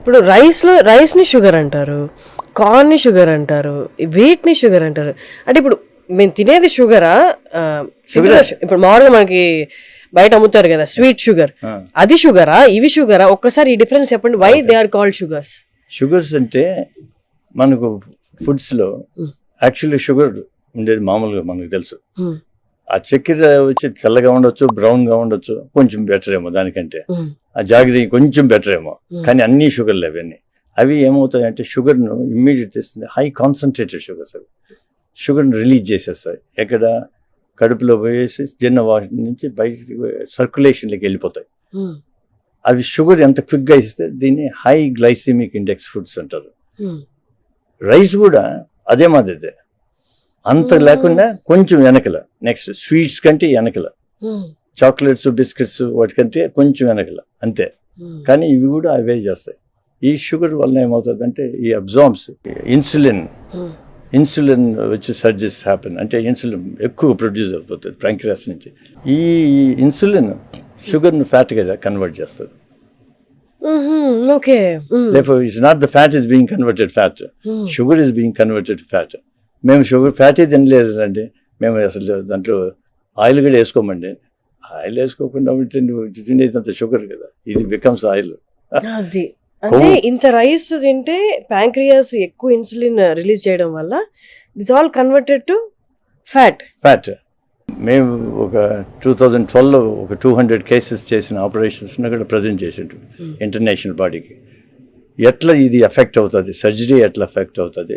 ఇప్పుడు రైస్ని షుగర్ అంటారు, కార్న్ని షుగర్ అంటారు, వీట్ని షుగర్ అంటారు. అంటే ఇప్పుడు మేము తినేది షుగరా? ఇప్పుడు మామూలుగా మనకి బయట అమ్ముతారు కదా స్వీట్ షుగర్, అది షుగరా ఇవి షుగరా? ఒక్కసారి ఈ డిఫరెన్స్ చెప్పండి. Why they are called sugars? Sugars అంటే మనకు ఫుడ్స్ లో యాక్చువల్లీ షుగర్ ఉండేది మామూలుగా మనకు తెలుసు. ఆ చక్కెర వచ్చి తెల్లగా ఉండొచ్చు, బ్రౌన్ గా ఉండొచ్చు, కొంచెం బెటర్ ఏమో దానికంటే. ఆ జాగ్రీ కొంచెం బెటర్ ఏమో, కానీ అన్ని షుగర్లు అవి ఏమవుతాయి అంటే షుగర్ ను ఇమ్మీడియట్ చేస్తుంది. హై కాన్సన్ట్రేటెడ్ షుగర్స్ అవి షుగర్ని రిలీజ్ చేసేస్తాయి. ఎక్కడ కడుపులో పోయేసి జీర్ణ వాటి నుంచి బయట సర్క్యులేషన్లోకి వెళ్ళిపోతాయి. అవి షుగర్ ఎంత క్విక్గా ఇస్తే దీన్ని హై గ్లైసిమిక్ ఇండెక్స్ ఫుడ్స్ అంటారు. రైస్ కూడా అదే మాదిరిదే, అంత లేకుండా కొంచెం వెనకల. నెక్స్ట్ స్వీట్స్ కంటే వెనకల, చాక్లెట్స్ బిస్కెట్స్ వాటికంటే కొంచెం వెనకల అంతే. కానీ ఇవి కూడా అవే చేస్తాయి. ఈ షుగర్ వల్ల ఏమవుతుంది అంటే ఈ అబ్జార్బ్స్ ఇన్సులిన్ వచ్చి సర్జెస్ హ్యాపెన్, అంటే ఇన్సులిన్ ఎక్కువ ప్రొడ్యూస్ అయిపోతుంది ప్యాంక్రియాస్ నుంచి. ఈ ఇన్సులిన్ షుగర్ను ఫ్యాట్గా కన్వర్ట్ చేస్తుంది. Therefore, it's not the fat is being converted fat. Sugar is being converted fat. మేము షుగర్ ఫ్యాట్ తినలేదు అండి, మేము అసలు దాంట్లో ఆయిల్ కూడా వేసుకోమండి. ఆయిల్ వేసుకోకుండా తినేదంత షుగర్ కదా, ఇది బికమ్స్ ఆయిల్. అది అంటే ఇంత రైస్ తింటే ప్యాంక్రియాస్ ఎక్కువ ఇన్సులిన్ రిలీజ్ చేయడం వల్ల this all converted to fat. మేము ఒక 2012లో ఒక 200 కేసెస్ చేసిన ఆపరేషన్స్ కూడా ప్రజెంట్ చేసిండు ఇంటర్నేషనల్ బాడీకి. ఎట్లా ఇది ఎఫెక్ట్ అవుతుంది, సర్జరీ ఎట్లా ఎఫెక్ట్ అవుతుంది,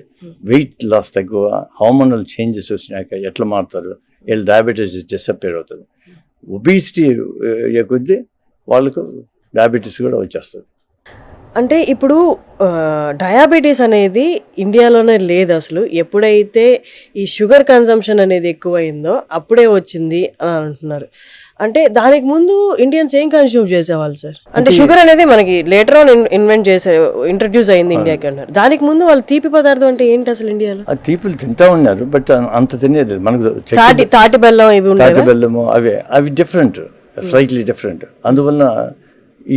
వెయిట్ లాస్ తక్కువ, హార్మోనల్ చేంజెస్ వచ్చినాక ఎట్లా మారుతారు, వీళ్ళు డయాబెటీస్ డిసప్పేర్ అవుతుంది. ఒబిసిటీ కొద్దీ వాళ్ళకు డయాబెటీస్ కూడా వచ్చేస్తుంది. అంటే ఇప్పుడు డయాబెటీస్ అనేది ఇండియాలోనే లేదు అసలు. ఎప్పుడైతే ఈ షుగర్ కన్సంప్షన్ అనేది ఎక్కువైందో అప్పుడే వచ్చింది అని అంటున్నారు. అంటే దానికి ముందు ఇండియన్స్ ఏం కన్స్యూమ్ చేసేవాళ్ళు సార్? అంటే షుగర్ అనేది మనకి లేటర్ ఆన్ ఇంట్రడ్యూస్ అయింది ఇండియాకి అంటారు. దానికి ముందు వాళ్ళు తీపి పదార్థం అంటే ఏంటి అసలు ఇండియాలో? తీపులు తింటా ఉన్నారు, బట్ అంత తినేది మనకు. తాటి బెల్లం ఇవి తాటి బెల్లము అవి డిఫరెంట్, స్లైట్లీ డిఫరెంట్. అందువల్ల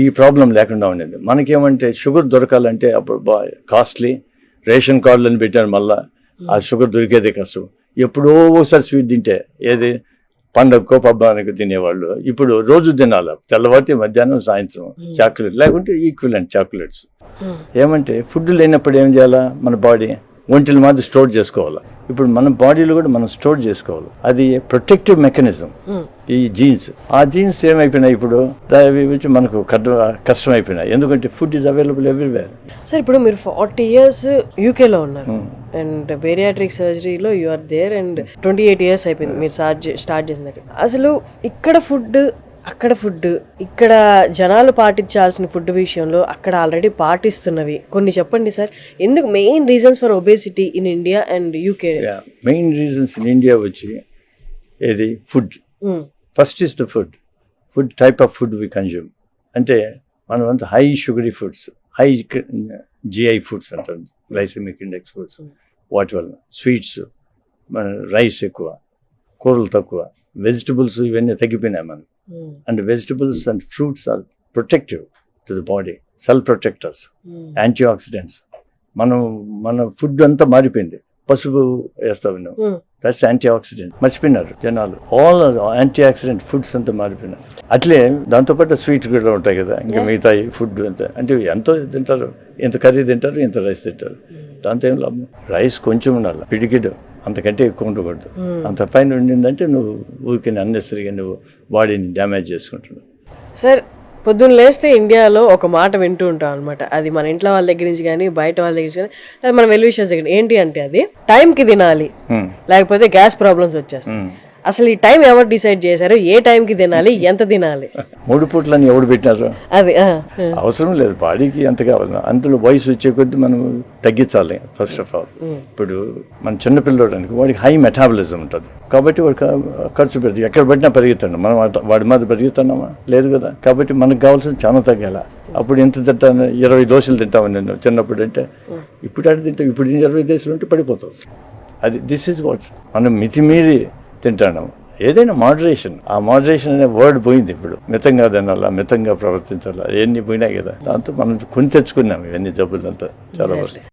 ఈ ప్రాబ్లం లేకుండా ఉండేది. మనకేమంటే షుగర్ దొరకాలంటే అప్పుడు కాస్ట్లీ, రేషన్ కార్డులను పెట్టారు, మళ్ళా ఆ షుగర్ దొరికేదే కష్టం. ఎప్పుడో ఒకసారి స్వీట్ తింటే, ఏది పండగకో పబ్బానికి తినేవాళ్ళు. ఇప్పుడు రోజు తినాలి, తెల్లవారితే మధ్యాహ్నం సాయంత్రం చాక్లెట్, లేకుంటే ఈక్వలెంట్ చాక్లెట్స్. ఏమంటే ఫుడ్ లేనప్పుడు ఏం చేయాలా, మన బాడీ ఒంటిని మాత్రం స్టోర్ చేసుకోవాలి. ఇప్పుడు మన బాడీలో కూడా మనం స్టోర్ చేసుకోవాలి. అది ప్రొటెక్టివ్ మెకానిజం, ఈ జీన్స్. ఆ జీన్స్ ఏమైపోయినాయి ఇప్పుడు, అవి వచ్చి మనకు కష్టం అయిపోయినాయి. ఎందుకంటే food is available everywhere. Sir ఇప్పుడు మీరు 40 years యూకేలో ఉన్నారు అండ్ బేరియాట్రిక్ సర్జరీలో you are there and 28 years అయిపోయింది మీరు స్టార్ట్ చేసినట్టు. అసలు ఇక్కడ ఫుడ్, అక్కడ ఫుడ్, ఇక్కడ జనాలు పాటించాల్సిన ఫుడ్ విషయంలో అక్కడ ఆల్రెడీ పాటిస్తున్నవి కొన్ని చెప్పండి సార్. ఎందుకు main reasons for obesity in India and UK? Main reasons in India వచ్చి ఏది food. First is the food type of food we consume. అంటే మనం అంతా high sugary foods, high GI foods అంటారు, గ్లైసెమిక్ ఇండెక్స్ ఫుడ్స్. వాటి వల్ల sweets, మన rice ఎక్కువ, కూరలు తక్కువ, వెజిటబుల్స్ ఇవన్నీ తగ్గిపోయినాయి మనం. And vegetables and fruits are protective to the body, cell protectors, antioxidants. మన ఫుడ్ అంతా మారిపోయింది. పసుపు వేస్తావు నువ్వు, దట్స్ యాంటీఆక్సిడెంట్. మర్చిపోయినారు జనాలు. ఆల్ యాంటీ ఆక్సిడెంట్ ఫుడ్స్ అంతా మారిపోయినారు. అట్లే దాంతోపాటు స్వీట్ కూడా ఉంటాయి కదా, ఇంకా మిగతా ఫుడ్ అంతా. అంటే ఎంతో తింటారు, ఇంత కర్రీ తింటారు, ఇంత రైస్ తింటారు. దాంతో ఏం లాభం? రైస్ కొంచెం ఉండాలి, పిడికిడు, అంతకంటే ఎక్కువ ఉండకూడదు. అంత పైన ఉండిందంటే నువ్వు ఊరికి అన్నెసరిగా నువ్వు బాడీని డ్యామేజ్ చేసుకుంటున్నావు. సార్ పొద్దున్న లేస్తే ఇండియాలో ఒక మాట వింటూ ఉంటాం అనమాట. అది మన ఇంట్లో వాళ్ళ దగ్గర నుంచి కానీ బయట వాళ్ళ దగ్గర నుంచి కానీ, అది మన వెల్ విషర్స్ దగ్గర. ఏంటి అంటే అది టైంకి తినాలి, లేకపోతే గ్యాస్ ప్రాబ్లమ్స్ వచ్చేస్తాయి. అసలు ఈ టైం ఎవరు డిసైడ్ చేశారు? ఏ టైంకి తినాలి, ఎంత తినాలి? 3 పూట్లని ఎవరు పెట్టినారు? అది అవసరం లేదు, బాడీకి ఎంత కావాలి. అందులో వయసు వచ్చే కొద్దీ మనం తగ్గించాలి. ఫస్ట్ ఆఫ్ ఆల్ ఇప్పుడు మన చిన్నపిల్లడానికి వాడికి హై మెటాబలిజం ఉంటుంది కాబట్టి వాడికి ఖర్చు పెడుతుంది. ఎక్కడ పట్టినా పెరుగుతాడు, మనం వాడి మీద పెరుగుతున్నామా? లేదు కదా. కాబట్టి మనకు కావాల్సింది చాలా తగ్గాల. అప్పుడు ఎంత తింటాను, 20 దోశలు తింటామని నేను చిన్నప్పుడు. అంటే ఇప్పుడు అటు తింటాం, ఇప్పుడు 20 దోశలు ఉంటే పడిపోతావు. అది దిస్ ఈజ్ వాట్ మనం మితిమీరి తింటాను. ఏదైనా మోడరేషన్, ఆ మోడరేషన్ అనే వర్డ్ పోయింది. ఇప్పుడు మితంగా తినాలా, మితంగా ప్రవర్తించాలా, అవన్నీ పోయినాయి కదా. దాంతో మనం కొని తెచ్చుకున్నాం ఇవన్నీ జబ్బులంతా చాలా వరకు.